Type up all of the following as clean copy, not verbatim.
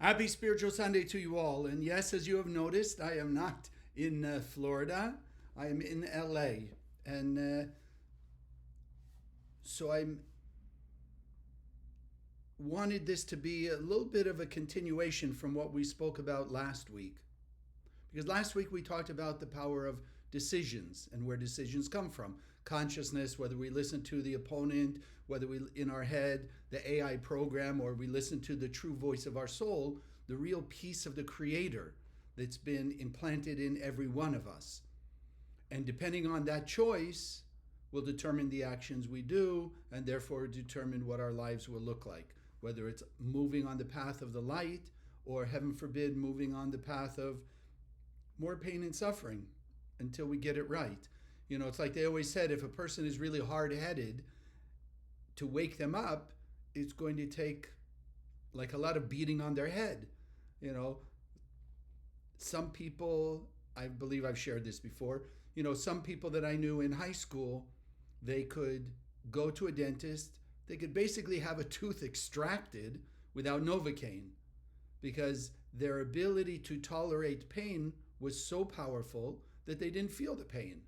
Happy Spiritual Sunday to you all. And yes, as you have noticed, I am not in Florida. I am in LA. And so I wanted this to be a little bit of a continuation from what we spoke about last week. Because last week we talked about the power of decisions and where decisions come from. Consciousness, whether we listen to the opponent, whether we in our head, the AI program, or we listen to the true voice of our soul, the real piece of the Creator that's been implanted in every one of us. And depending on that choice will determine the actions we do and therefore determine what our lives will look like. Whether it's moving on the path of the light or, heaven forbid, moving on the path of more pain and suffering until we get it right. You know, it's like they always said, if a person is really hard-headed, to wake them up, it's going to take like a lot of beating on their head. You know, some people, I believe I've shared this before, you know, some people that I knew in high school, they could go to a dentist, they could basically have a tooth extracted without Novocaine because their ability to tolerate pain was so powerful that they didn't feel the pain.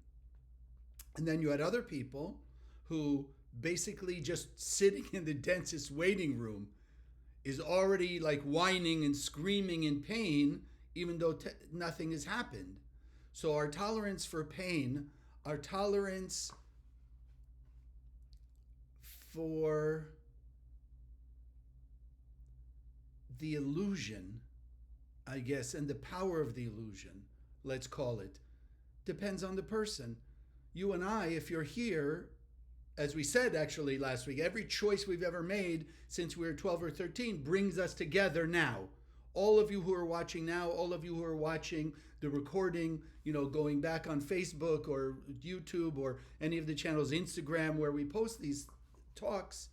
And then you had other people who basically just sitting in the dentist's waiting room is already like whining and screaming in pain, even though nothing has happened. So our tolerance for pain, our tolerance for the illusion, I guess, and the power of the illusion, let's call it, depends on the person. You and I, if you're here, as we said actually last week, every choice we've ever made since we were 12 or 13 brings us together now. All of you who are watching now, all of you who are watching the recording, you know, going back on Facebook or YouTube or any of the channels, Instagram, where we post these talks,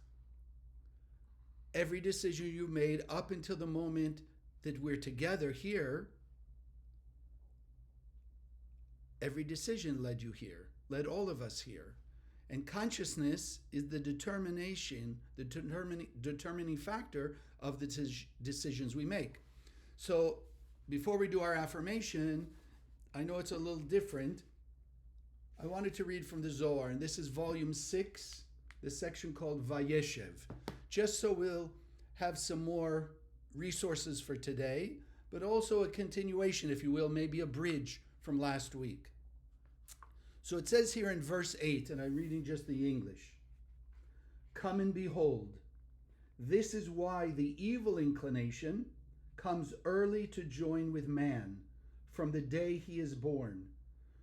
every decision you made up until the moment that we're together here, every decision led you here, led all of us here. And consciousness is the determining factor of the decisions we make. So before we do our affirmation, I know it's a little different. I wanted to read from the Zohar, and this is volume 6, the section called Vayeshev, just so we'll have some more resources for today, but also a continuation, if you will, maybe a bridge from last week. So it says here in verse 8, and I'm reading just the English, "Come and behold, this is why the evil inclination comes early to join with man from the day he is born,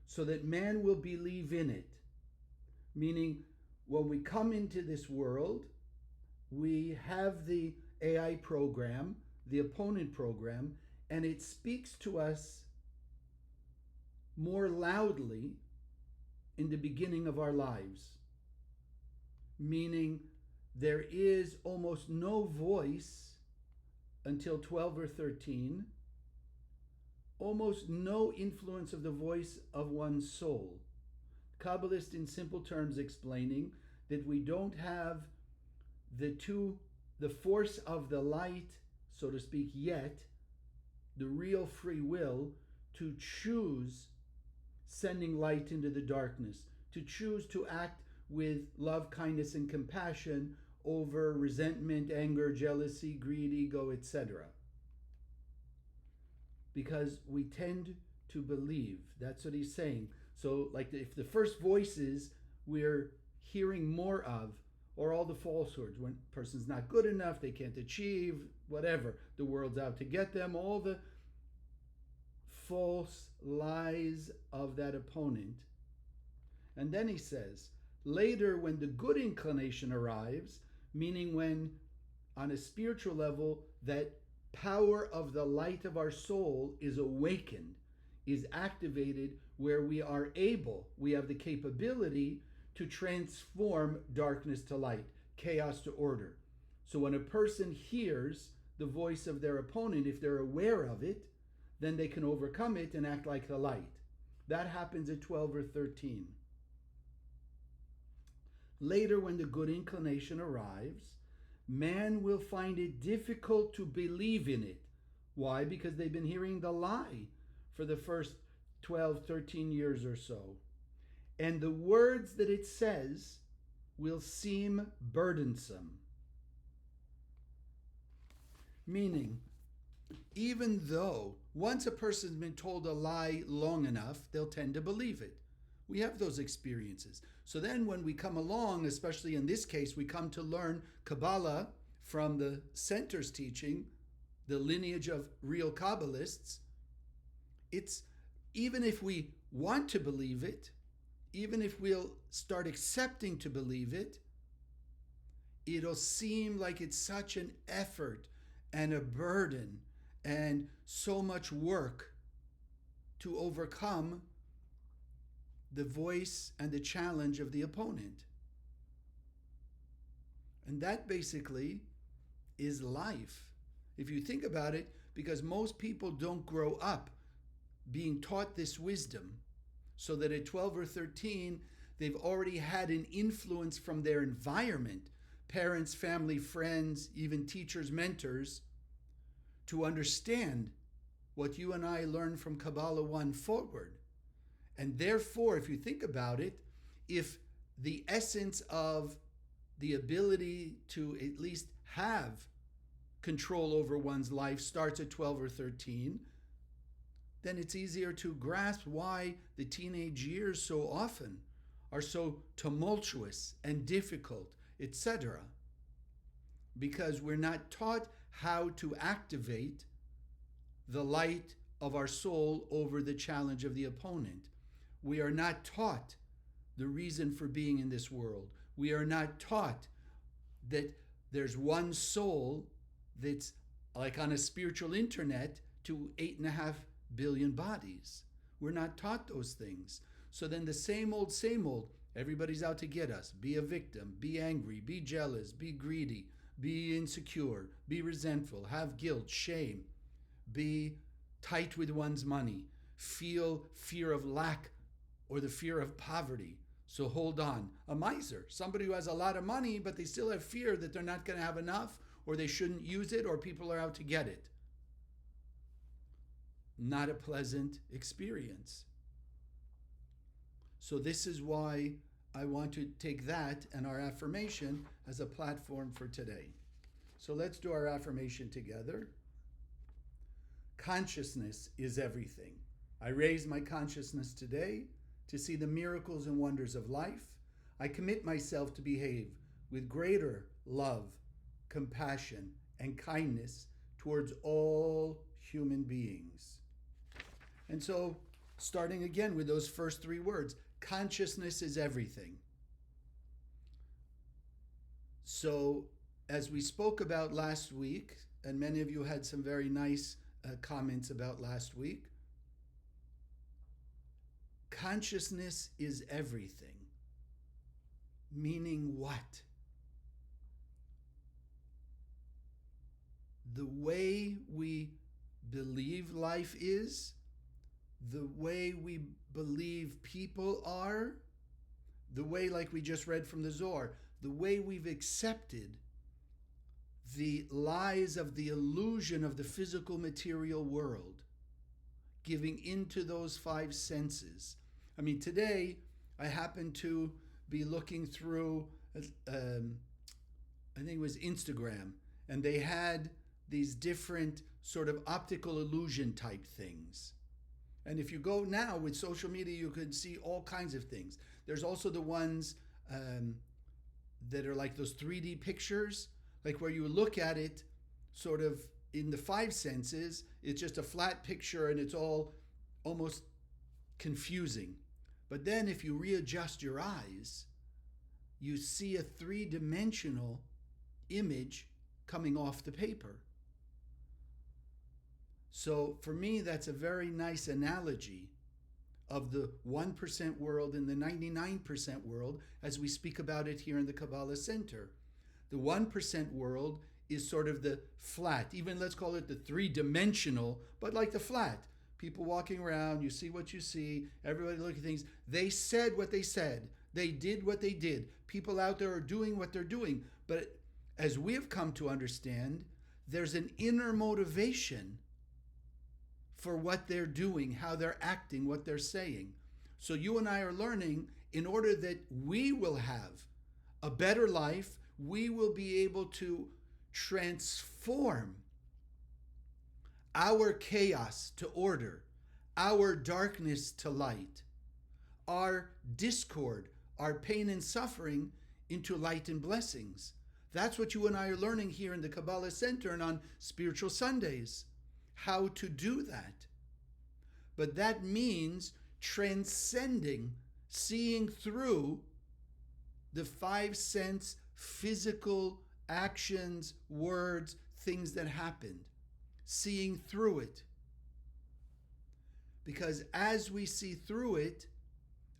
so that man will believe in it." Meaning, when we come into this world, we have the AI program, the opponent program, and it speaks to us more loudly in the beginning of our lives. Meaning, there is almost no voice until 12 or 13, almost no influence of the voice of one's soul. Kabbalist in simple terms explaining that we don't have the force of the light, so to speak, yet, the real free will to choose sending light into the darkness, to choose to act with love, kindness, and compassion over resentment, anger, jealousy, greed, ego, etc. Because we tend to believe. That's what he's saying. So, like, if the first voices we're hearing more of, or all the falsehoods, when a person's not good enough, they can't achieve, whatever, the world's out to get them, all the false lies of that opponent. And then he says, later when the good inclination arrives, meaning when on a spiritual level that power of the light of our soul is awakened, is activated, where we are able, we have the capability to transform darkness to light, chaos to order. So when a person hears the voice of their opponent, if they're aware of it, then they can overcome it and act like the light. That happens at 12 or 13. Later, when the good inclination arrives, man will find it difficult to believe in it. Why? Because they've been hearing the lie for the first 12, 13 years or so. And the words that it says will seem burdensome. Meaning, even though once a person's been told a lie long enough, they'll tend to believe it. We have those experiences. So then when we come along, especially in this case, we come to learn Kabbalah from the center's teaching, the lineage of real Kabbalists. It's, even if we want to believe it, even if we'll start accepting to believe it, it'll seem like it's such an effort and a burden and so much work to overcome the voice and the challenge of the opponent. And that basically is life. If you think about it, because most people don't grow up being taught this wisdom, so that at 12 or 13, they've already had an influence from their environment, parents, family, friends, even teachers, mentors, to understand what you and I learn from Kabbalah 1 forward. And therefore, if you think about it, if the essence of the ability to at least have control over one's life starts at 12 or 13, then it's easier to grasp why the teenage years so often are so tumultuous and difficult, etc. Because we're not taught how to activate the light of our soul over the challenge of the opponent. We are not taught the reason for being in this world. We are not taught that there's one soul that's like on a spiritual internet to 8.5 billion bodies. We're not taught those things. So then the same old, everybody's out to get us. Be a victim, be angry, be jealous, be greedy, be insecure, be resentful, have guilt, shame, be tight with one's money, feel fear of lack or the fear of poverty. So hold on. A miser, somebody who has a lot of money, but they still have fear that they're not going to have enough, or they shouldn't use it, or people are out to get it. Not a pleasant experience. So this is why I want to take that and our affirmation as a platform for today. So let's do our affirmation together. Consciousness is everything. I raise my consciousness today to see the miracles and wonders of life. I commit myself to behave with greater love, compassion, and kindness towards all human beings. And so, starting again with those first three words, consciousness is everything. So, as we spoke about last week, and many of you had some very nice comments about last week, consciousness is everything. Meaning what? The way we believe life is, the way we believe people are, the way, like we just read from the Zohar, the way we've accepted the lies of the illusion of the physical material world, giving into those five senses. I mean, today I happened to be looking through, I think it was Instagram, and they had these different sort of optical illusion type things. And if you go now with social media, you can see all kinds of things. There's also the ones that are like those 3D pictures, like where you look at it sort of in the five senses, it's just a flat picture and it's all almost confusing. But then if you readjust your eyes, you see a three-dimensional image coming off the paper. So for me, that's a very nice analogy of the 1% world and the 99% world as we speak about it here in the Kabbalah Center. The 1% world is sort of the flat, even let's call it the three-dimensional, but like the flat. People walking around, you see what you see, everybody looking at things. They said what they said. They did what they did. People out there are doing what they're doing. But as we have come to understand, there's an inner motivation for what they're doing, how they're acting, what they're saying. So you and I are learning in order that we will have a better life, we will be able to transform our chaos to order, our darkness to light, our discord, our pain and suffering into light and blessings. That's what you and I are learning here in the Kabbalah Center and on Spiritual Sundays, how to do that. But that means transcending, seeing through the 5 sense physical actions, words, things that happened, seeing through it. Because as we see through it,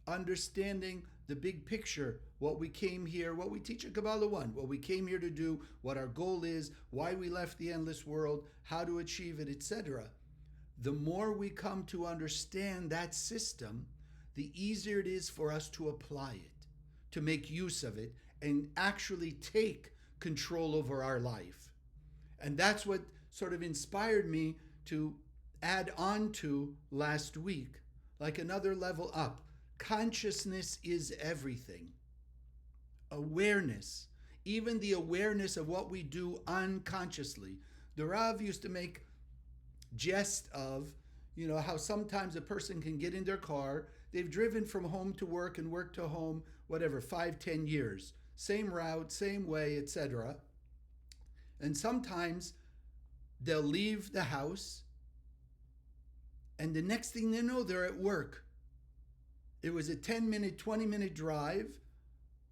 understanding the big picture, what we came here, what we teach at Kabbalah 1, what we came here to do, what our goal is, why we left the endless world, how to achieve it, etc. The more we come to understand that system, the easier it is for us to apply it, to make use of it, and actually take control over our life. And that's what sort of inspired me to add on to last week, like another level up. Consciousness is everything. Awareness, even the awareness of what we do unconsciously. The Rav used to make jest of, how sometimes a person can get in their car, they've driven from home to work and work to home, 5-10 years, same route, same way, etc. And sometimes they'll leave the house and the next thing they know, they're at work. It was a 10-minute, 20-minute drive,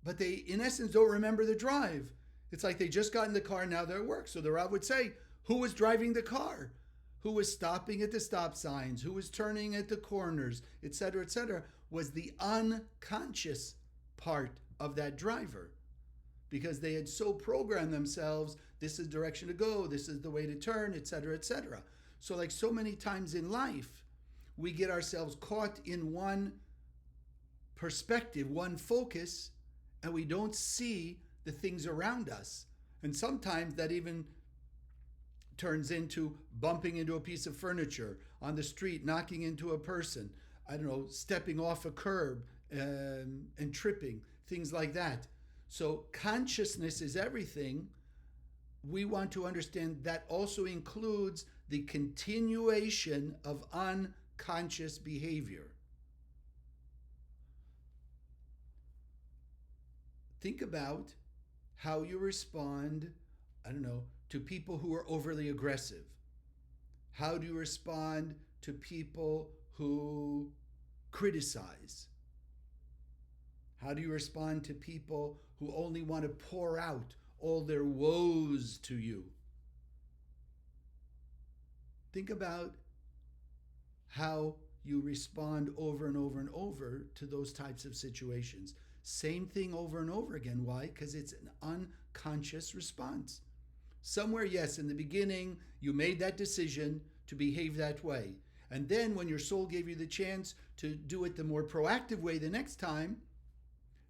but they, in essence, don't remember the drive. It's like they just got in the car, now they're at work. So the Rav would say, who was driving the car? Who was stopping at the stop signs? Who was turning at the corners, etc., etc., was the unconscious part of that driver. Because they had so programmed themselves, this is the direction to go, this is the way to turn, etc., etc. So like so many times in life, we get ourselves caught in one perspective, one focus, and we don't see the things around us. And sometimes that even turns into bumping into a piece of furniture on the street, knocking into a person, stepping off a curb and tripping, things like that. So consciousness is everything. We want to understand that also includes the continuation of unconscious behavior. Think about how you respond, to people who are overly aggressive. How do you respond to people who criticize? How do you respond to people who only want to pour out all their woes to you? Think about how you respond over and over and over to those types of situations. Same thing over and over again. Why? Because it's an unconscious response. Somewhere, yes, in the beginning, you made that decision to behave that way. And then when your soul gave you the chance to do it the more proactive way the next time,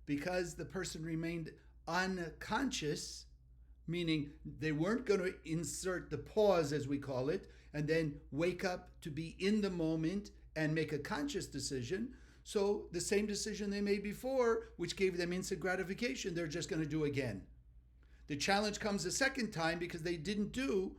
because the person remained unconscious, meaning they weren't going to insert the pause, as we call it, and then wake up to be in the moment and make a conscious decision. So the same decision they made before, which gave them instant gratification, they're just going to do again. The challenge comes the second time because they didn't do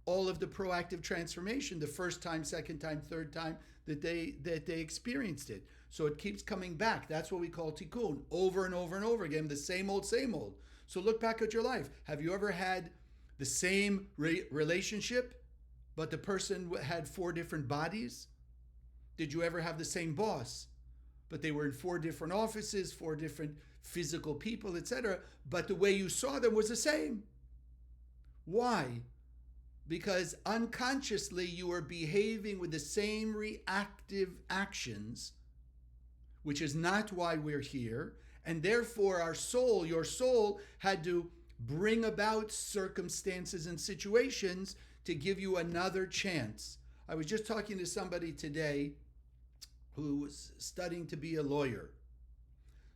all of the proactive transformation the first time, second time, third time that they experienced it. So it keeps coming back. That's what we call tikkun, over and over and over again, the same old, same old. So look back at your life. Have you ever had the same relationship, but the person had 4 different bodies? Did you ever have the same boss, but they were in 4 different offices, 4 different physical people, etc., but the way you saw them was the same? Why? Because unconsciously you are behaving with the same reactive actions, which is not why we're here, and therefore our soul, your soul, had to bring about circumstances and situations to give you another chance. I was just talking to somebody today who was studying to be a lawyer.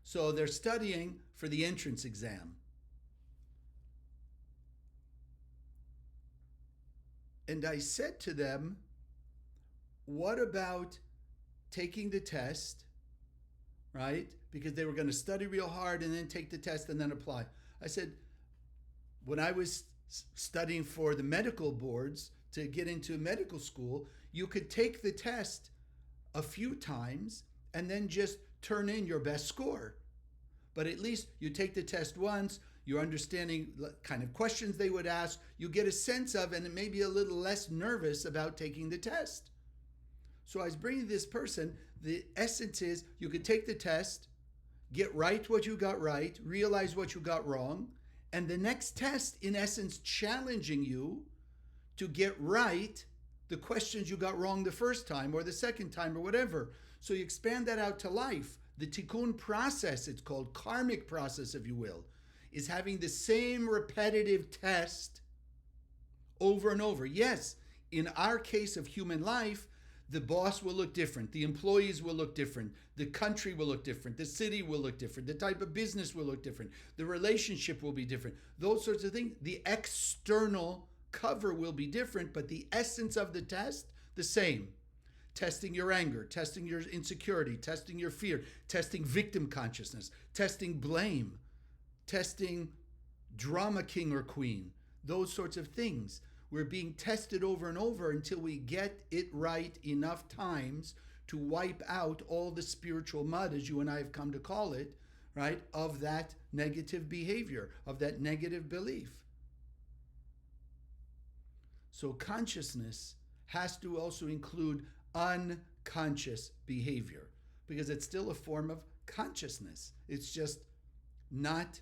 So they're studying for the entrance exam. And I said to them, what about taking the test, right? Because they were going to study real hard and then take the test and then apply. I said, when I was studying for the medical boards to get into medical school, you could take the test a few times and then just turn in your best score. But at least you take the test once, you're understanding the kind of questions they would ask, you get a sense of, and it may be a little less nervous about taking the test. So I was bringing this person, the essence is you could take the test, get right what you got right, realize what you got wrong, and the next test, in essence, challenging you to get right the questions you got wrong the first time or the second time or whatever. So you expand that out to life. The tikkun process, it's called karmic process, if you will, is having the same repetitive test over and over. Yes, in our case of human life, the boss will look different, the employees will look different, the country will look different, the city will look different, the type of business will look different, the relationship will be different, those sorts of things. The external cover will be different, but the essence of the test, the same. Testing your anger, testing your insecurity, testing your fear, testing victim consciousness, testing blame, testing drama king or queen, those sorts of things. We're being tested over and over until we get it right enough times to wipe out all the spiritual mud, as you and I have come to call it, right, of that negative behavior, of that negative belief. So consciousness has to also include unconscious behavior, because it's still a form of consciousness. It's just not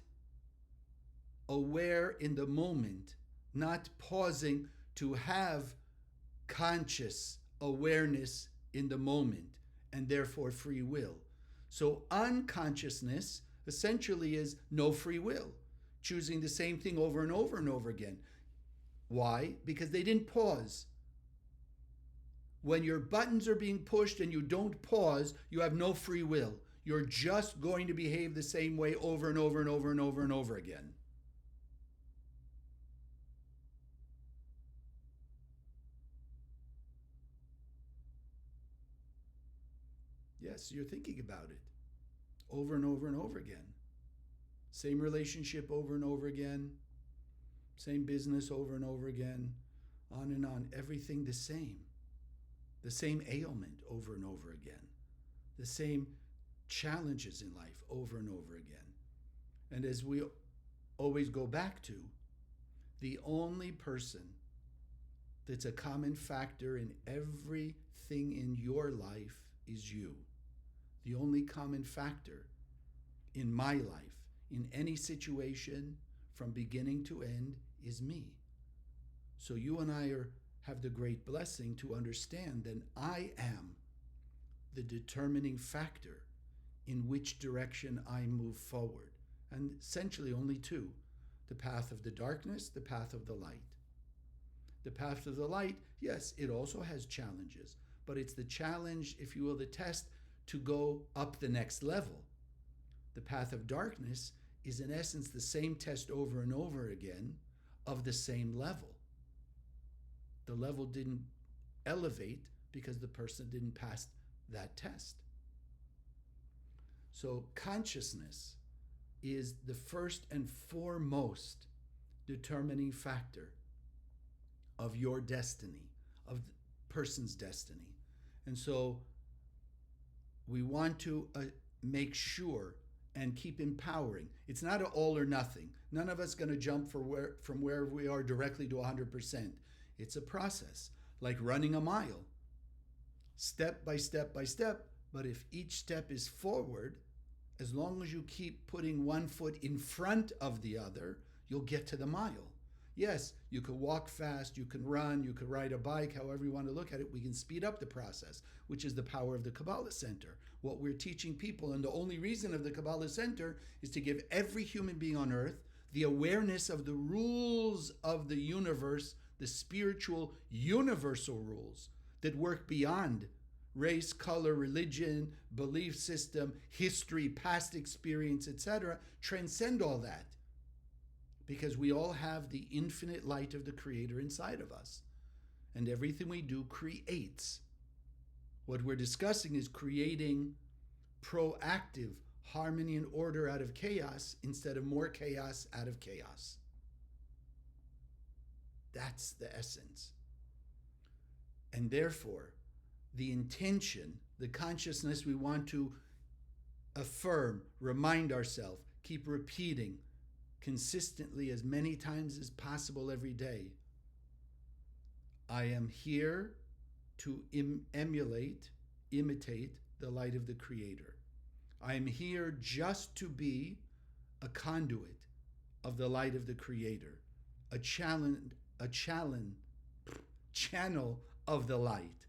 aware in the moment, not pausing to have conscious awareness in the moment, and therefore free will. So unconsciousness essentially is no free will, choosing the same thing over and over and over again. Why? Because they didn't pause. When your buttons are being pushed and you don't pause, you have no free will. You're just going to behave the same way over and over and over and over and over again. Yes, you're thinking about it over and over and over again. Same relationship over and over again. Same business over and over again. On and on. Everything the same. The same ailment over and over again. The same challenges in life over and over again. And as we always go back to, the only person that's a common factor in everything in your life is you. The only common factor in my life, in any situation, from beginning to end, is me. So you and I have the great blessing to understand that I am the determining factor in which direction I move forward. And essentially only two: the path of the darkness, the path of the light. The path of the light, yes, it also has challenges, but it's the challenge, if you will, the test to go up the next level. The path of darkness is in essence the same test over and over again of the same level. The level didn't elevate because the person didn't pass that test. So consciousness is the first and foremost determining factor of your destiny, of the person's destiny. And so we want to make sure and keep empowering. It's not an all or nothing. None of us going to jump from where we are directly to 100%. It's a process, like running a mile, step by step by step. But if each step is forward, as long as you keep putting one foot in front of the other, you'll get to the mile. Yes, you could walk fast, you can run, you could ride a bike, however you want to look at it. We can speed up the process, which is the power of the Kabbalah Center. What we're teaching people, and the only reason of the Kabbalah Center, is to give every human being on earth the awareness of the rules of the universe, the spiritual universal rules that work beyond race, color, religion, belief system, history, past experience, etc. Transcend all that. Because we all have the infinite light of the Creator inside of us. And everything we do creates. What we're discussing is creating proactive harmony and order out of chaos instead of more chaos out of chaos. That's the essence. And therefore, the intention, the consciousness we want to affirm, remind ourselves, keep repeating consistently as many times as possible every day. I am here to imitate the light of the Creator. I am here just to be a conduit of the light of the Creator, a channel of the light.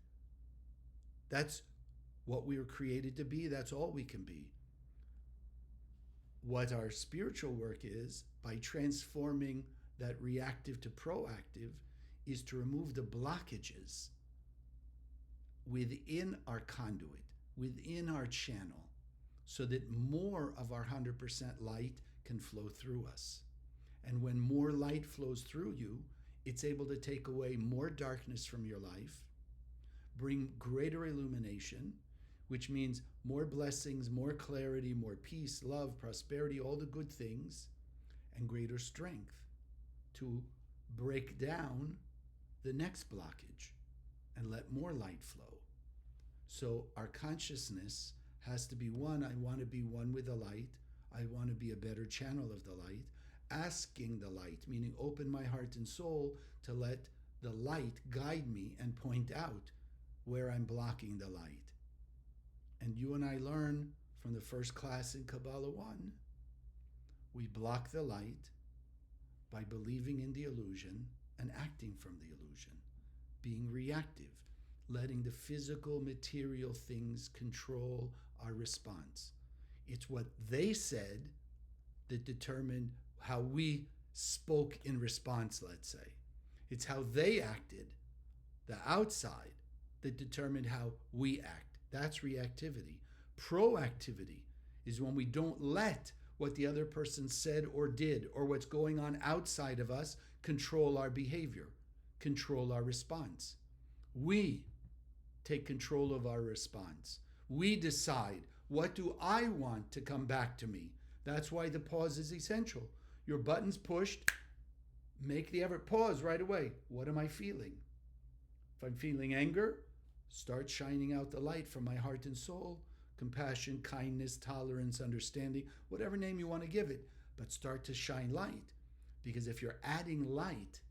That's what we were created to be. That's all we can be. What our spiritual work is, by transforming that reactive to proactive, is to remove the blockages within our conduit, within our channel, so that more of our 100% light can flow through us. And when more light flows through you, it's able to take away more darkness from your life, bring greater illumination, which means more blessings, more clarity, more peace, love, prosperity, all the good things, and greater strength to break down the next blockage and let more light flow. So our consciousness has to be one. I want to be one with the light. I want to be a better channel of the light. Asking the light, meaning open my heart and soul to let the light guide me and point out where I'm blocking the light. And you and I learn from the first class in Kabbalah 1, we block the light by believing in the illusion and acting from the illusion, being reactive, letting the physical, material things control our response. It's what they said that determined how we spoke in response, let's say. It's how they acted, the outside, that determined how we act. That's reactivity. Proactivity is when we don't let what the other person said or did or what's going on outside of us control our behavior, control our response. We take control of our response. We decide, what do I want to come back to me? That's why the pause is essential. Your button's pushed, make the effort, pause right away. What am I feeling? If I'm feeling anger, start shining out the light from my heart and soul, compassion, kindness, tolerance, understanding, whatever name you want to give it, but start to shine light. Because if you're adding light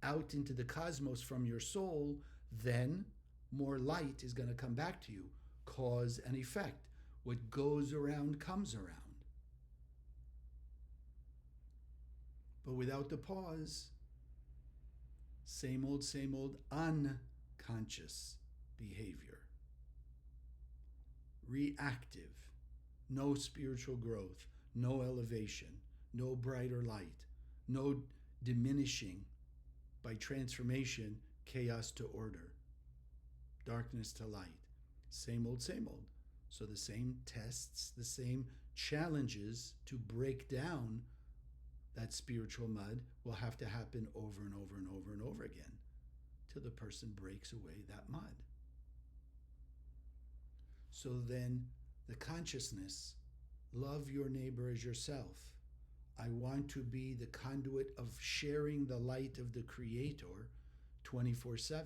out into the cosmos from your soul, then more light is going to come back to you. Cause and effect. What goes around comes around. But without the pause, same old unconscious behavior. Reactive. No spiritual growth. No elevation. No brighter light. No diminishing by transformation, chaos to order. Darkness to light. Same old. So the same tests, the same challenges to break down that spiritual mud will have to happen over and over and over and over again till the person breaks away that mud. So then the consciousness, love your neighbor as yourself. I want to be the conduit of sharing the light of the Creator 24/7,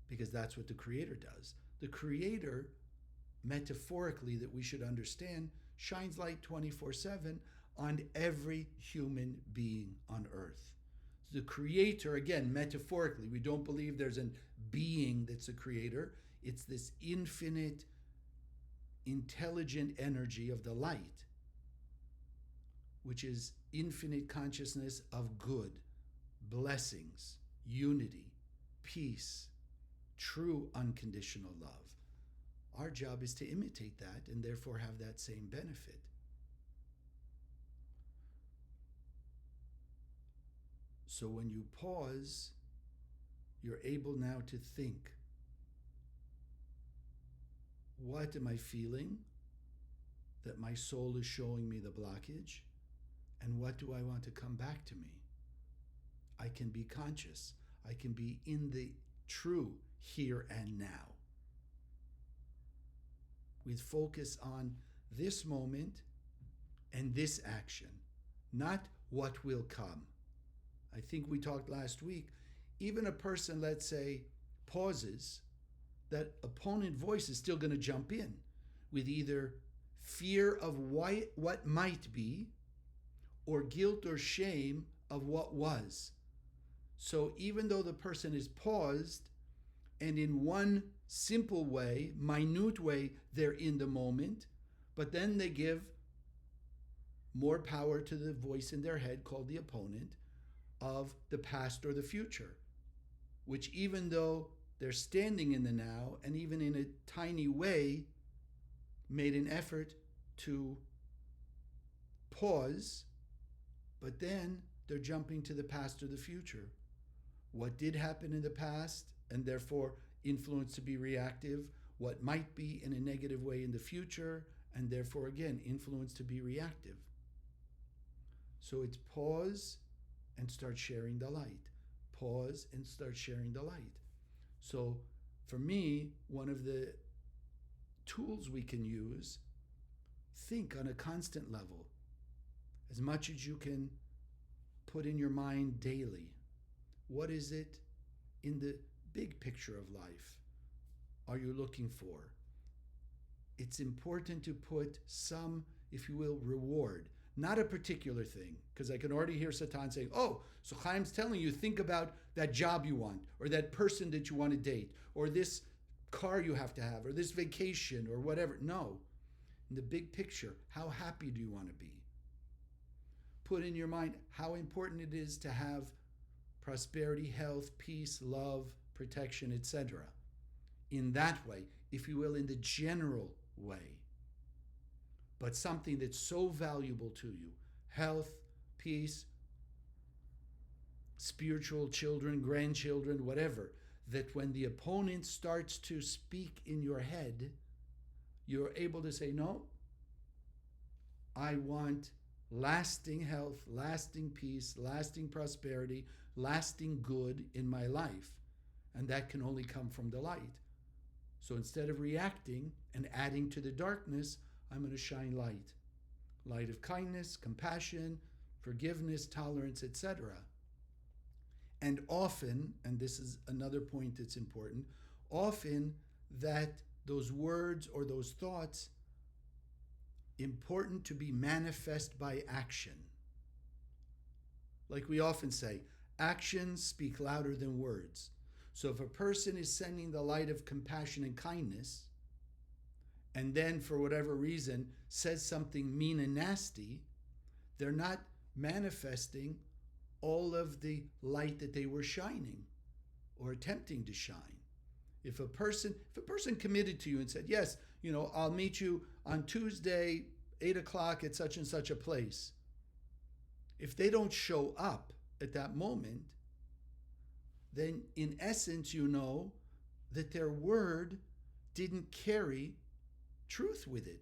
because that's what the Creator does. The Creator, metaphorically, that we should understand, shines light 24/7 on every human being on earth. The Creator, again, metaphorically, we don't believe there's a being that's a creator. It's this infinite, intelligent energy of the light, which is infinite consciousness of good, blessings, unity, peace, true unconditional love. Our job is to imitate that and therefore have that same benefit. So when you pause, you're able now to think, what am I feeling that my soul is showing me the blockage? And what do I want to come back to me? I can be conscious. I can be in the true here and now. We'd focus on this moment and this action, not what will come. I think we talked last week, even a person, let's say, pauses, that opponent voice is still going to jump in with either fear of what might be or guilt or shame of what was. So even though the person is paused and in one simple way, minute way, they're in the moment, but then they give more power to the voice in their head called the opponent of the past or the future, which even though they're standing in the now and even in a tiny way made an effort to pause, but then they're jumping to the past or the future. What did happen in the past and therefore influence to be reactive, what might be in a negative way in the future and therefore again influence to be reactive. So it's pause and start sharing the light. Pause and start sharing the light. So for me, one of the tools we can use, think on a constant level, as much as you can put in your mind daily. What is it in the big picture of life are you looking for? It's important to put some, if you will, reward, not a particular thing, because I can already hear Satan saying, oh, so Chaim's telling you, think about that job you want, or that person that you want to date, or this car you have to have, or this vacation, or whatever. No. In the big picture, how happy do you want to be? Put in your mind how important it is to have prosperity, health, peace, love, protection, etc. In that way, if you will, in the general way. But something that's so valuable to you, health, peace, spiritual children, grandchildren, whatever, that when the opponent starts to speak in your head, you're able to say, no, I want lasting health, lasting peace, lasting prosperity, lasting good in my life. And that can only come from the light. So instead of reacting and adding to the darkness, I'm going to shine light. Light of kindness, compassion, forgiveness, tolerance, etc. And often, and this is another point that's important, often that those words or those thoughts important to be manifest by action. Like we often say, actions speak louder than words. So if a person is sending the light of compassion and kindness, and then for whatever reason says something mean and nasty, they're not manifesting all of the light that they were shining or attempting to shine. If a person committed to you and said, yes, I'll meet you on Tuesday, 8 o'clock at such and such a place. If they don't show up at that moment, then in essence, you know that their word didn't carry truth with it,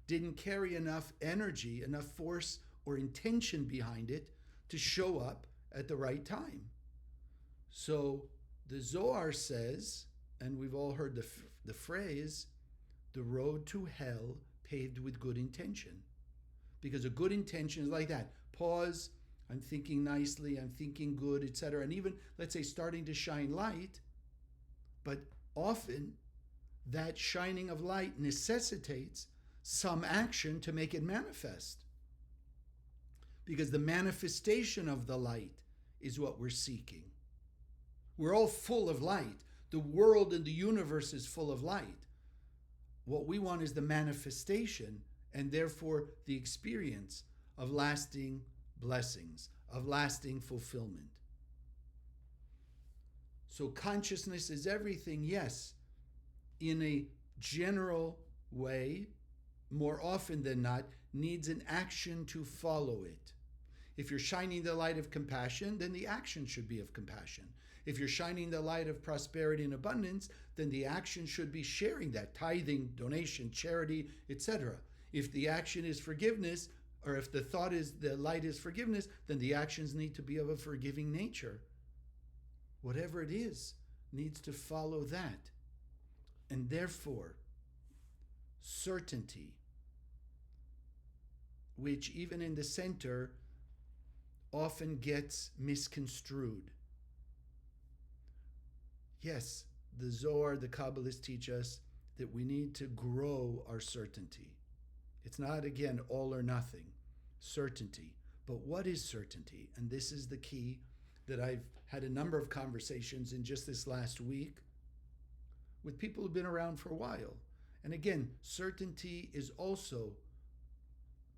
didn't carry enough energy, enough force or intention behind it to show up at the right time. So the Zohar says, and we've all heard the phrase, the road to hell paved with good intention. Because a good intention is like that. Pause, I'm thinking nicely, I'm thinking good, etc. And even, let's say, starting to shine light, but often that shining of light necessitates some action to make it manifest. Because the manifestation of the light is what we're seeking. We're all full of light. The world and the universe is full of light. What we want is the manifestation and therefore the experience of lasting blessings, of lasting fulfillment. So consciousness is everything, yes, in a general way, more often than not, needs an action to follow it. If you're shining the light of compassion, then the action should be of compassion. If you're shining the light of prosperity and abundance, then the action should be sharing that, tithing, donation, charity, etc. If the action is forgiveness, or if the thought is the light is forgiveness, then the actions need to be of a forgiving nature. Whatever it is, needs to follow that. And therefore, certainty, which even in the center often gets misconstrued. Yes, the Zohar, the Kabbalists teach us that we need to grow our certainty. It's not, again, all or nothing, certainty. But what is certainty? And this is the key that I've had a number of conversations in just this last week with people who've been around for a while. And again, certainty is also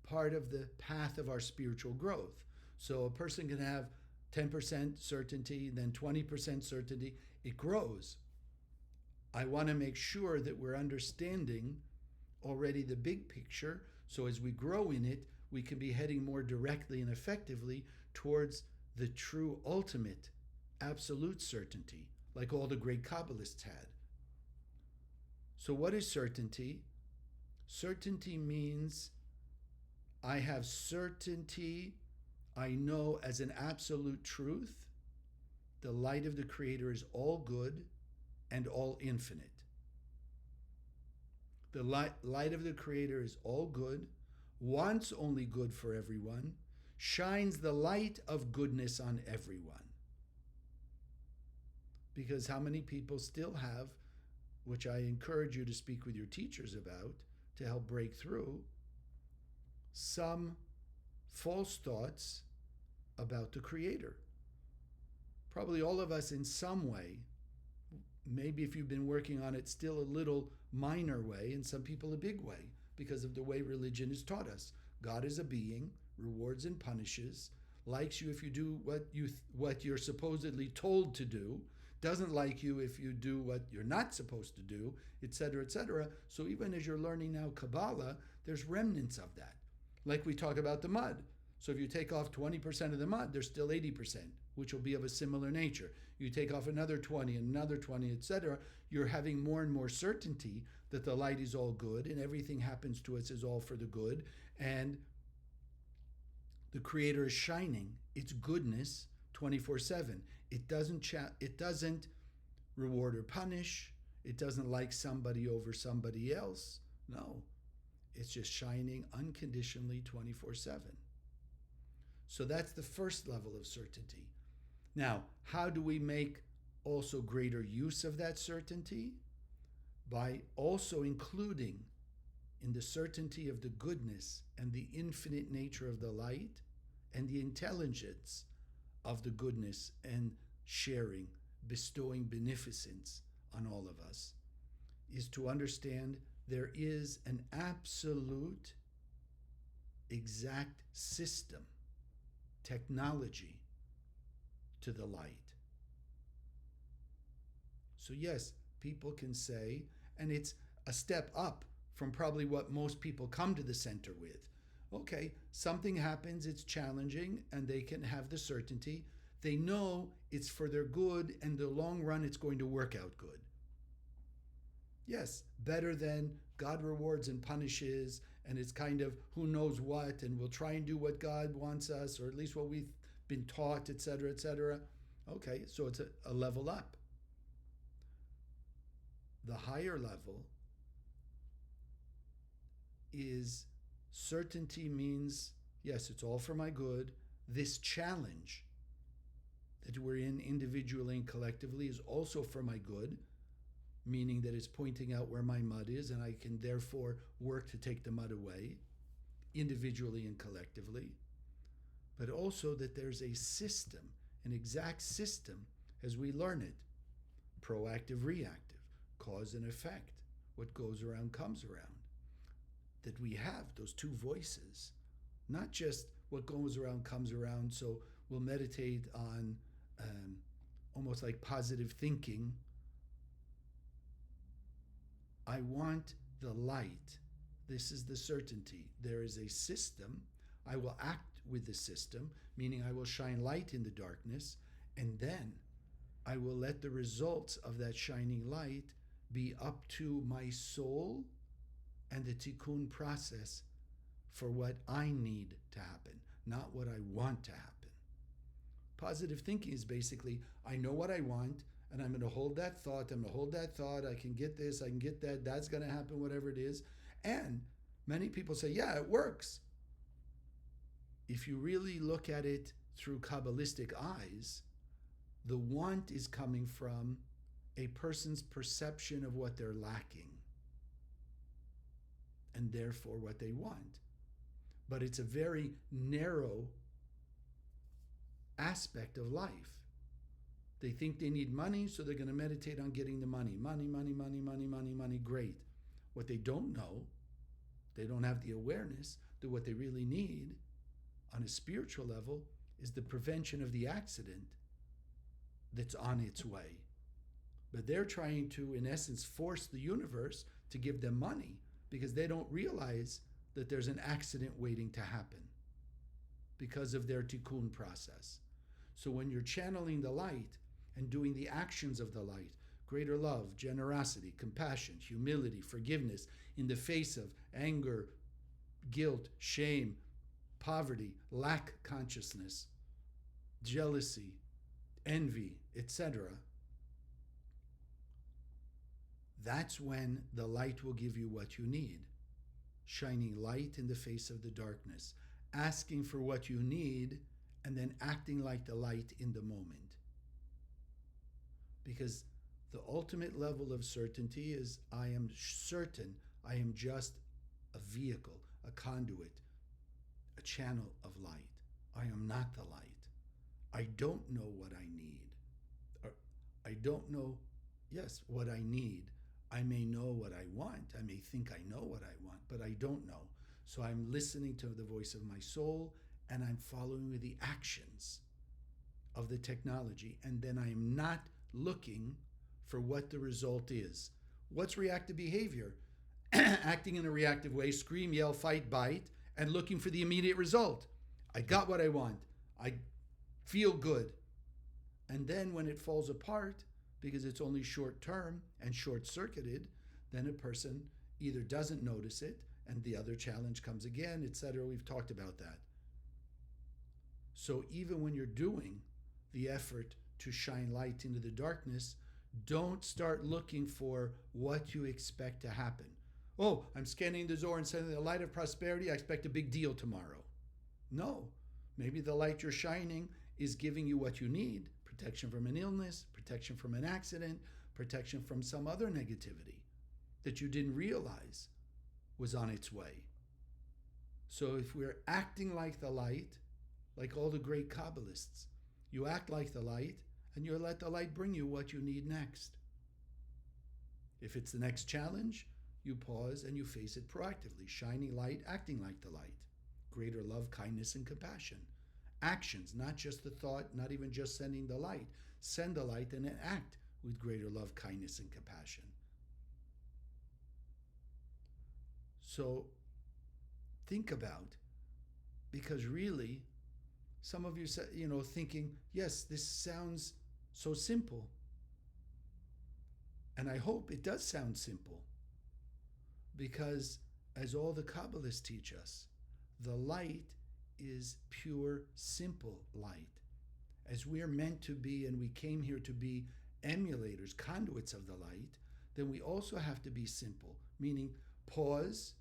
part of the path of our spiritual growth. So a person can have 10% certainty, then 20% certainty. It grows. I want to make sure that we're understanding already the big picture, so as we grow in it, we can be heading more directly and effectively towards the true ultimate absolute certainty, like all the great Kabbalists had. So what is certainty? Certainty means I have certainty, I know as an absolute truth, the light of the Creator is all good and all infinite. The light of the Creator is all good, wants only good for everyone, shines the light of goodness on everyone. Because how many people still have, which I encourage you to speak with your teachers about to help break through, some false thoughts about the Creator. Probably all of us in some way, maybe if you've been working on it, still a little minor way, and some people a big way, because of the way religion has taught us. God is a being, rewards and punishes, likes you if you do what you're supposedly told to do, doesn't like you if you do what you're not supposed to do, etc., etc. So even as you're learning now Kabbalah, there's remnants of that. Like we talk about the mud. So if you take off 20% of the mud, there's still 80%, which will be of a similar nature. You take off another 20, another 20, etc. You're having more and more certainty that the light is all good and everything happens to us is all for the good. And the Creator is shining its goodness 24/7. It doesn't reward or punish. It doesn't like somebody over somebody else. No, it's just shining unconditionally 24/7. So that's the first level of certainty. Now, how do we make also greater use of that certainty? By also including in the certainty of the goodness and the infinite nature of the light and the intelligence of the goodness and sharing, bestowing beneficence on all of us, is to understand there is an absolute, exact system, technology to the light. So yes, people can say, and it's a step up from probably what most people come to the center with. Okay, something happens, it's challenging, and they can have the certainty. They know it's for their good, and in the long run, it's going to work out good. Yes, better than God rewards and punishes, and it's kind of who knows what, and we'll try and do what God wants us, or at least what we've been taught, etc., etc. Okay, so it's a level up. The higher level is certainty means, yes, it's all for my good. This challenge that we're in individually and collectively is also for my good, meaning that it's pointing out where my mud is, and I can therefore work to take the mud away, individually and collectively. But also that there's a system, an exact system as we learn it, proactive, reactive, cause and effect. What goes around comes around. That we have those two voices, not just what goes around comes around. So we'll meditate on almost like positive thinking. I want the light. This is the certainty. There is a system. I will act with the system, meaning I will shine light in the darkness, and then I will let the results of that shining light be up to my soul and the tikkun process for what I need to happen, not what I want to happen. Positive thinking is basically, I know what I want, and I'm going to hold that thought, I can get this, I can get that, that's going to happen, whatever it is. And many people say, yeah, it works. If you really look at it through Kabbalistic eyes, the want is coming from a person's perception of what they're lacking, and therefore what they want. But it's a very narrow aspect of life. They think they need money, so they're going to meditate on getting the money. Money, money, money, money, money, money, great. What they don't know, they don't have the awareness that what they really need on a spiritual level is the prevention of the accident that's on its way. But they're trying to, in essence, force the universe to give them money because they don't realize that there's an accident waiting to happen because of their tikkun process. So when you're channeling the light and doing the actions of the light, greater love, generosity, compassion, humility, forgiveness in the face of anger, guilt, shame, poverty, lack consciousness, jealousy, envy, etc., that's when the light will give you what you need. Shining light in the face of the darkness, asking for what you need, and then acting like the light in the moment. Because the ultimate level of certainty is I am certain I am just a vehicle, a conduit, a channel of light. I am not the light. I don't know what I need. Or I don't know, yes, what I need. I may know what I want. I may think I know what I want, but I don't know. So I'm listening to the voice of my soul, and I'm following the actions of the technology. And then I am not looking for what the result is. What's reactive behavior? Acting in a reactive way, scream, yell, fight, bite, and looking for the immediate result. I got what I want. I feel good. And then when it falls apart, because it's only short term and short-circuited, then a person either doesn't notice it and the other challenge comes again, etc. We've talked about that. So even when you're doing the effort to shine light into the darkness, don't start looking for what you expect to happen. Oh, I'm scanning the Zohar and sending the light of prosperity. I expect a big deal tomorrow. No, maybe the light you're shining is giving you what you need. Protection from an illness, protection from an accident, protection from some other negativity that you didn't realize was on its way. So if we're acting like the light, like all the great Kabbalists, you act like the light and you let the light bring you what you need next. If it's the next challenge, you pause and you face it proactively, shining light, acting like the light. Greater love, kindness, and compassion. Actions, not just the thought, not even just sending the light. Send the light and then act with greater love, kindness, and compassion. So think about, because really, some of you say, thinking, yes, this sounds so simple. And I hope it does sound simple. Because as all the Kabbalists teach us, the light is pure, simple light. As we're meant to be, and we came here to be emulators, conduits of the light, then we also have to be simple, meaning pause,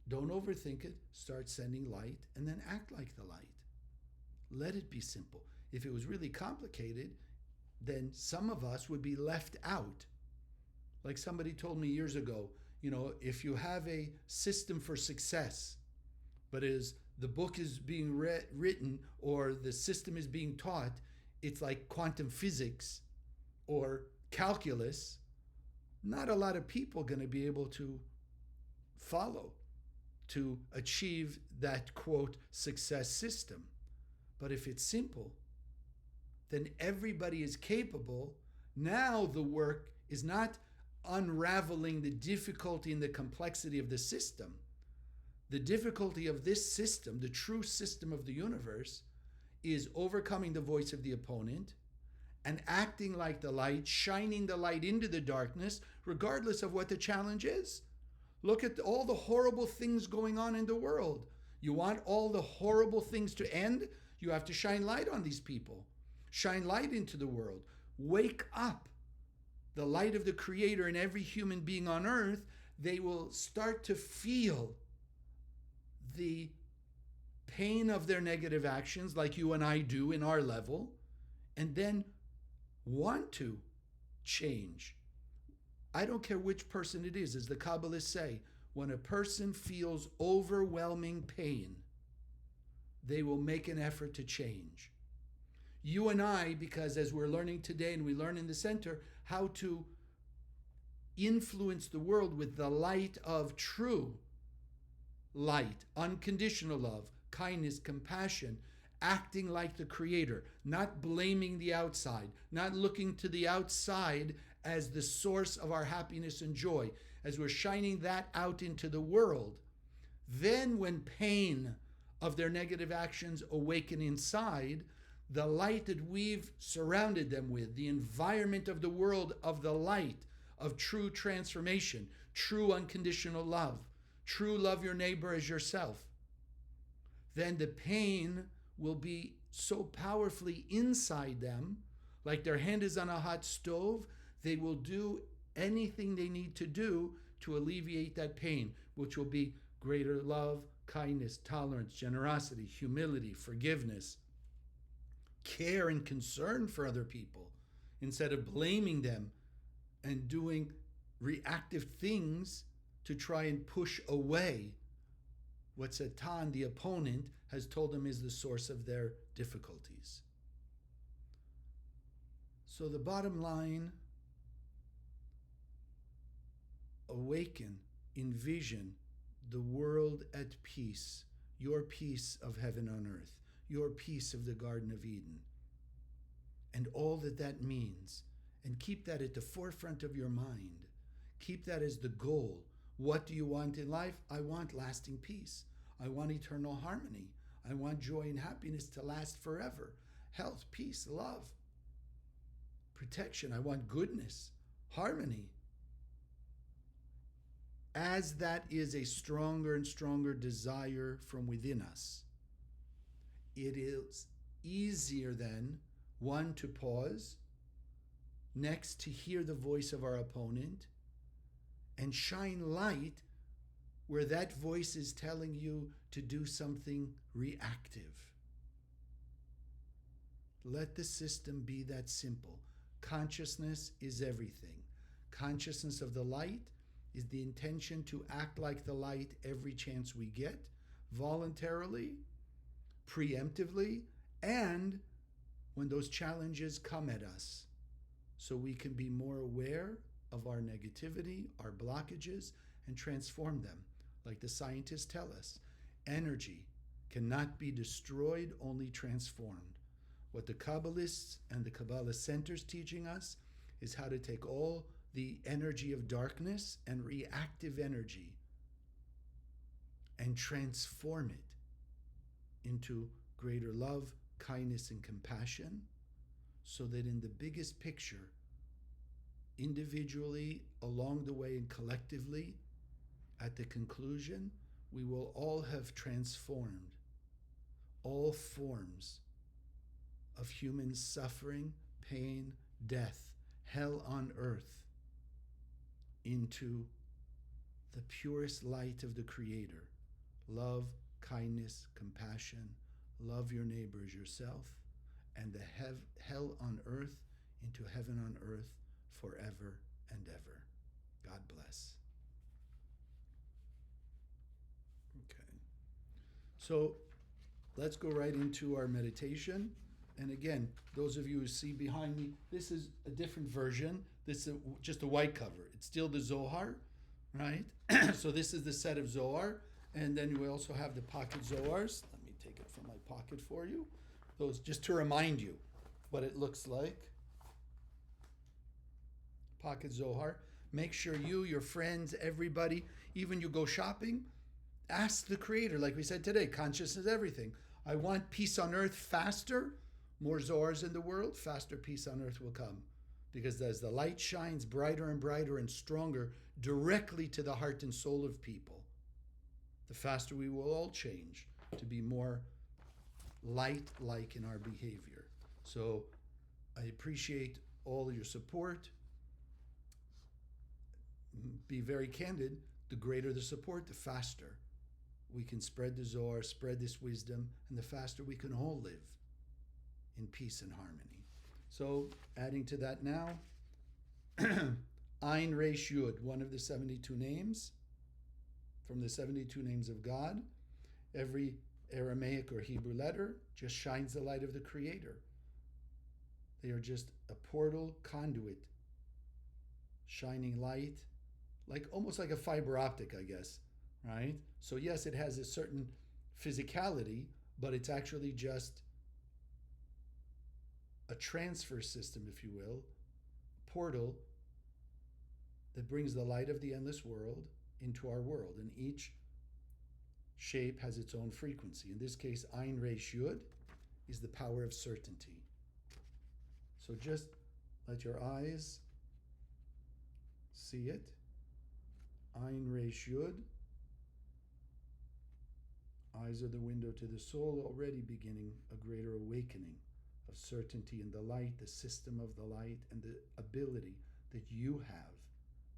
don't overthink it, start sending light, and then act like the light. Let it be simple. If it was really complicated, then some of us would be left out. Like somebody told me years ago, if you have a system for success, but as the book is being written or the system is being taught, it's like quantum physics or calculus, not a lot of people are going to be able to follow to achieve that, quote, success system. But if it's simple, then everybody is capable. Now the work is not unraveling the difficulty and the complexity of the system. The difficulty of this system, the true system of the universe, is overcoming the voice of the opponent and acting like the light, shining the light into the darkness, regardless of what the challenge is. Look at all the horrible things going on in the world. You want all the horrible things to end? You have to shine light on these people. Shine light into the world. Wake up. The light of the Creator in every human being on earth they will start to feel the pain of their negative actions, like you and I do in our level, and then want to change. I don't care which person it is. As the Kabbalists say, when a person feels overwhelming pain, they will make an effort to change. You and I, because as we're learning today and we learn in the center how to influence the world with the light of true light, unconditional love, kindness, compassion, acting like the Creator, not blaming the outside, not looking to the outside as the source of our happiness and joy. As we're shining that out into the world, then when pain of their negative actions awaken inside, the light that we've surrounded them with, the environment of the world of the light, of true transformation, true unconditional love, true love your neighbor as yourself, then the pain will be so powerfully inside them, like their hand is on a hot stove, they will do anything they need to do to alleviate that pain, which will be greater love, kindness, tolerance, generosity, humility, forgiveness, care and concern for other people, instead of blaming them and doing reactive things to try and push away what Satan, the opponent, has told them is the source of their difficulties. So the bottom line, awaken, envision the world at peace, your peace of heaven on earth, your peace of the Garden of Eden, and all that that means. And keep that at the forefront of your mind. Keep that as the goal. What do you want in life? I want lasting peace. I want eternal harmony. I want joy and happiness to last forever. Health, peace, love, protection. I want goodness, harmony. As that is a stronger and stronger desire from within us, it is easier then, one, to pause, next, to hear the voice of our opponent and shine light where that voice is telling you to do something reactive. Let the system be that simple. Consciousness is everything. Consciousness of the light is the intention to act like the light every chance we get, voluntarily, preemptively, and when those challenges come at us, so we can be more aware of our negativity, our blockages, and transform them. Like the scientists tell us, energy cannot be destroyed, only transformed. What the Kabbalists and the Kabbalah centers teaching us is how to take all the energy of darkness and reactive energy and transform it into greater love, kindness, and compassion, so that in the biggest picture, individually, along the way, and collectively, at the conclusion, we will all have transformed all forms of human suffering, pain, death, hell on earth into the purest light of the Creator. Love, kindness, compassion, love your neighbor as yourself, and the hell on earth into heaven on earth forever and ever. God bless. Okay. So let's go right into our meditation. And again, those of you who see behind me, this is a different version. This is just a white cover. It's still the Zohar, right? So this is the set of Zohar. And then we also have the pocket Zohars. Let me take it from my pocket for you. Those just to remind you what it looks like. Pocket Zohar. Make sure you, your friends, everybody, even you go shopping, ask the Creator, like we said today, consciousness is everything. I want peace on earth faster, more Zohars in the world, faster peace on earth will come. Because as the light shines brighter and brighter and stronger directly to the heart and soul of people, the faster we will all change to be more light-like in our behavior. So I appreciate all your support. be very candid, the greater the support, the faster we can spread the Zohar, spread this wisdom, and the faster we can all live in peace and harmony. So, adding to that now, Ayin Resh Yud, one of the 72 names, from the 72 names of God. Every Aramaic or Hebrew letter just shines the light of the Creator. They are just a portal, conduit, shining light, like almost like a fiber optic, I guess, right? So yes, it has a certain physicality, but it's actually just a transfer system, if you will, a portal that brings the light of the endless world into our world. And each shape has its own frequency. In this case, Ayin Resh Yud is the power of certainty. So just let your eyes see it. Ayin Resh Yud. Eyes are the window to the soul, already beginning a greater awakening of certainty in the light, the system of the light, and the ability that you have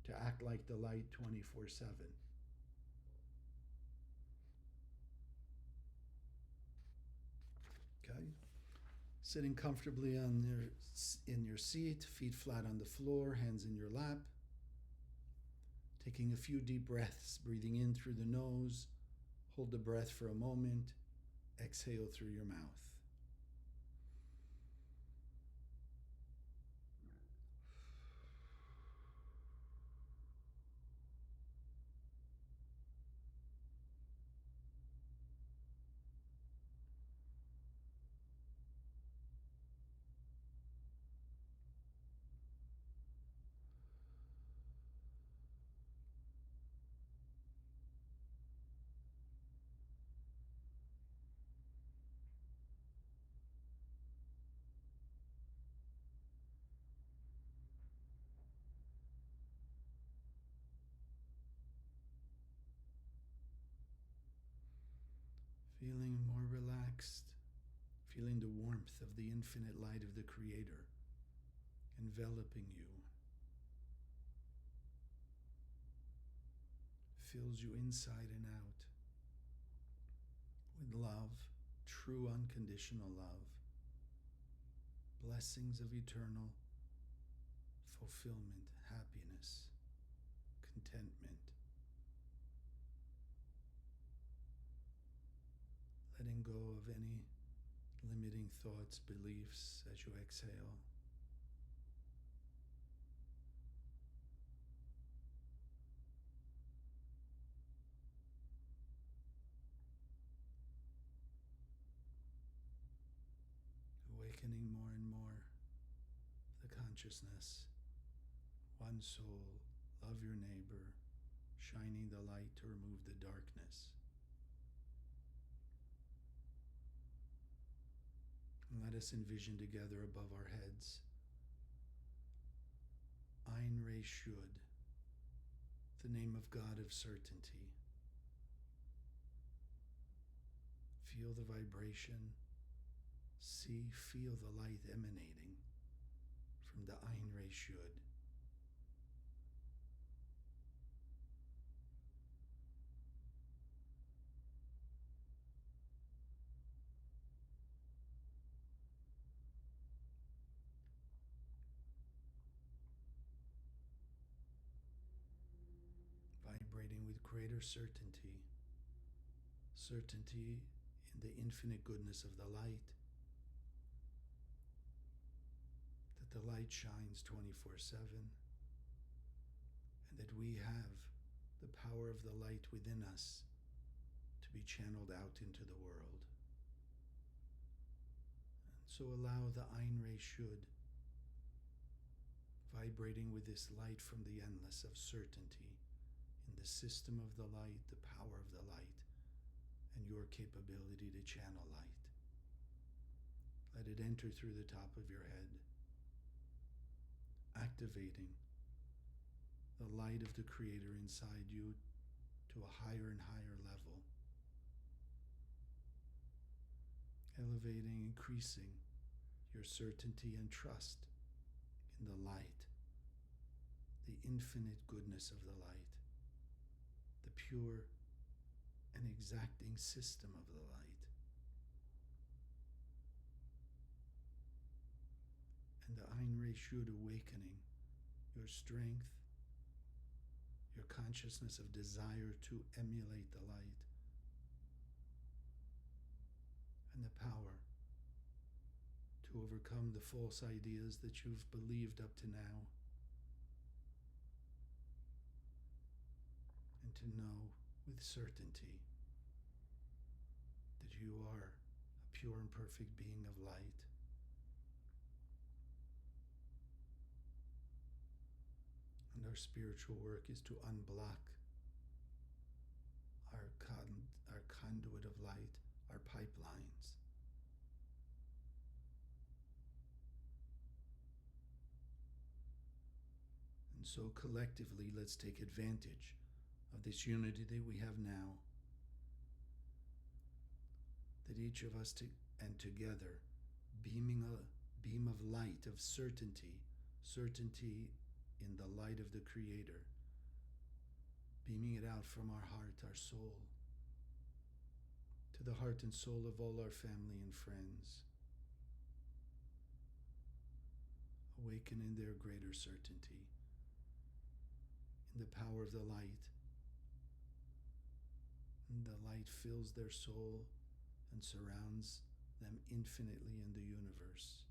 to act like the light 24/7. Okay? Sitting comfortably in your seat, feet flat on the floor, hands in your lap. Taking a few deep breaths, breathing in through the nose. Hold the breath for a moment. Exhale through your mouth. Feeling more relaxed, feeling the warmth of the infinite light of the Creator enveloping you, fills you inside and out with love, true unconditional love, blessings of eternal fulfillment, happiness, contentment. Letting go of any limiting thoughts, beliefs as you exhale. Awakening more and more the consciousness. One soul, love your neighbor, shining the light to remove the darkness. And let us envision together above our heads Ayin Resh Yud, the name of God of certainty. Feel the vibration, feel the light emanating from the Ayin Resh Yud. Vibrating with greater certainty, certainty in the infinite goodness of the light, that the light shines 24/7, and that we have the power of the light within us to be channeled out into the world. And so allow the Ayin Resh Yud, vibrating with this light from the endless of certainty, in the system of the light, the power of the light, and your capability to channel light. Let it enter through the top of your head, activating the light of the Creator inside you to a higher and higher level, elevating, increasing your certainty and trust in the light, the infinite goodness of the light, the pure and exacting system of the light, and the Ayin Reshut awakening, your strength, your consciousness of desire to emulate the light, and the power to overcome the false ideas that you've believed up to now, and to know with certainty that you are a pure and perfect being of light. And our spiritual work is to unblock our conduit of light, our pipelines. And so collectively, let's take advantage of this unity that we have now, that each of us together, beaming a beam of light, of certainty in the light of the Creator, beaming it out from our heart, our soul, to the heart and soul of all our family and friends, awaken in their greater certainty, in the power of the light. And the light fills their soul and surrounds them infinitely in the universe,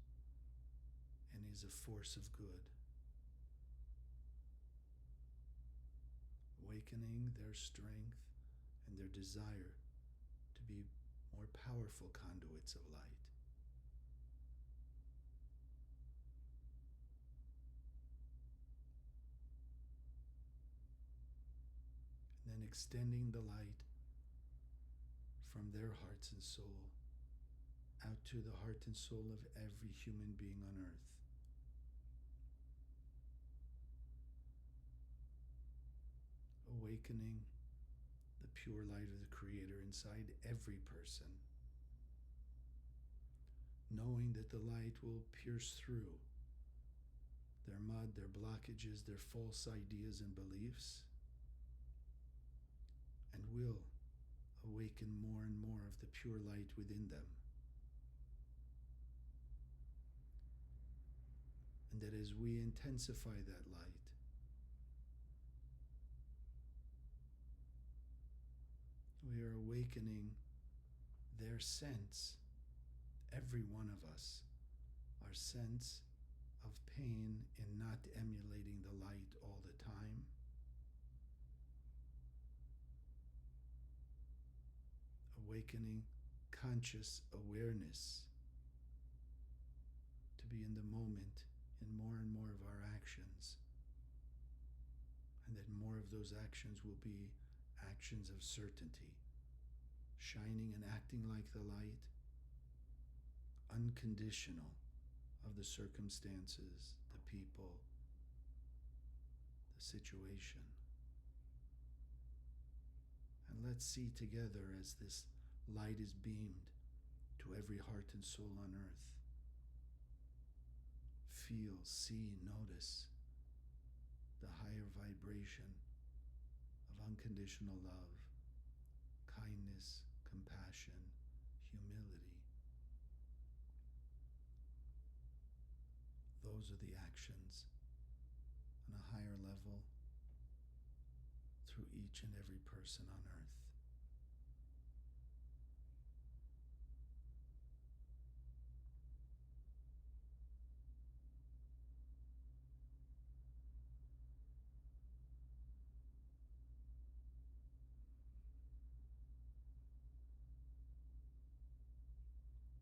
and is a force of good, awakening their strength and their desire to be more powerful conduits of light. And then extending the light from their hearts and soul out to the heart and soul of every human being on earth. Awakening the pure light of the Creator inside every person, knowing that the light will pierce through their mud, their blockages, their false ideas and beliefs, and will awaken more and more of the pure light within them. And that as we intensify that light, we are awakening their sense, every one of us, our sense of pain in not emulating the light all the time, awakening conscious awareness to be in the moment in more and more of our actions, and that more of those actions will be actions of certainty, shining and acting like the light, unconditional of the circumstances, the people, the situation. And let's see together as this light is beamed to every heart and soul on earth. Feel, see, notice the higher vibration of unconditional love, kindness, compassion, humility. Those are the actions on a higher level through each and every person on earth.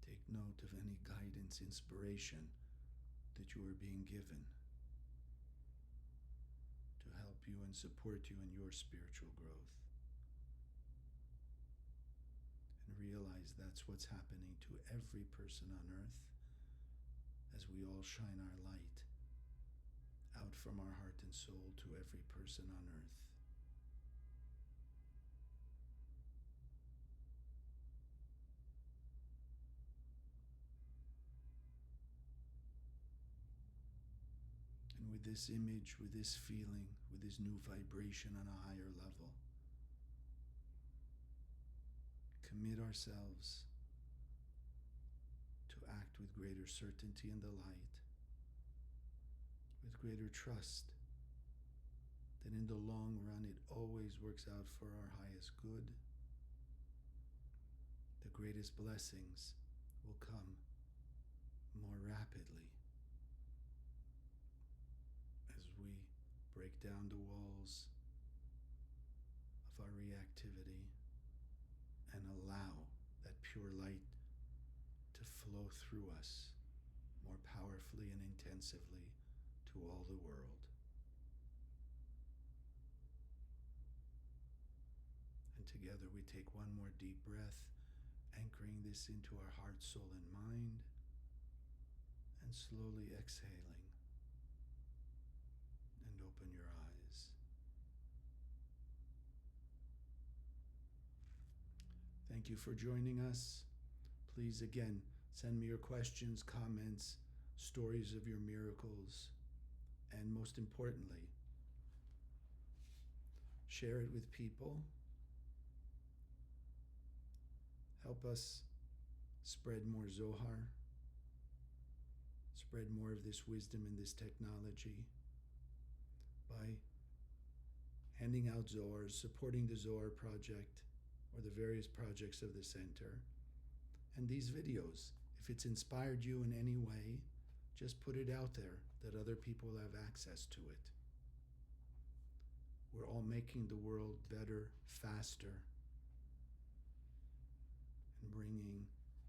Take note of any guidance, inspiration that you are being given to help you and support you in your spiritual growth. And realize that's what's happening to every person on earth as we all shine our light out from our heart and soul to every person on earth. And with this image, with this feeling, with this new vibration on a higher level. Commit ourselves to act with greater certainty in the light, with greater trust that in the long run it always works out for our highest good. The greatest blessings will come more rapidly as we break down the walls of our reactivity and allow that pure light to flow through us more powerfully and intensively to all the world. And together we take one more deep breath, anchoring this into our heart, soul, and mind, and slowly exhaling. And open your eyes. Thank you for joining us. Please, again, send me your questions, comments, stories of your miracles, and most importantly, share it with people. Help us spread more Zohar, spread more of this wisdom and this technology by handing out Zohars, supporting the Zohar project or the various projects of the center. And these videos, if it's inspired you in any way, just put it out there that other people have access to it. We're all making the world better, faster, and bringing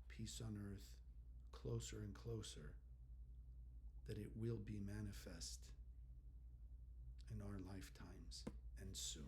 peace on earth closer and closer, that it will be manifest in our lifetimes and soon.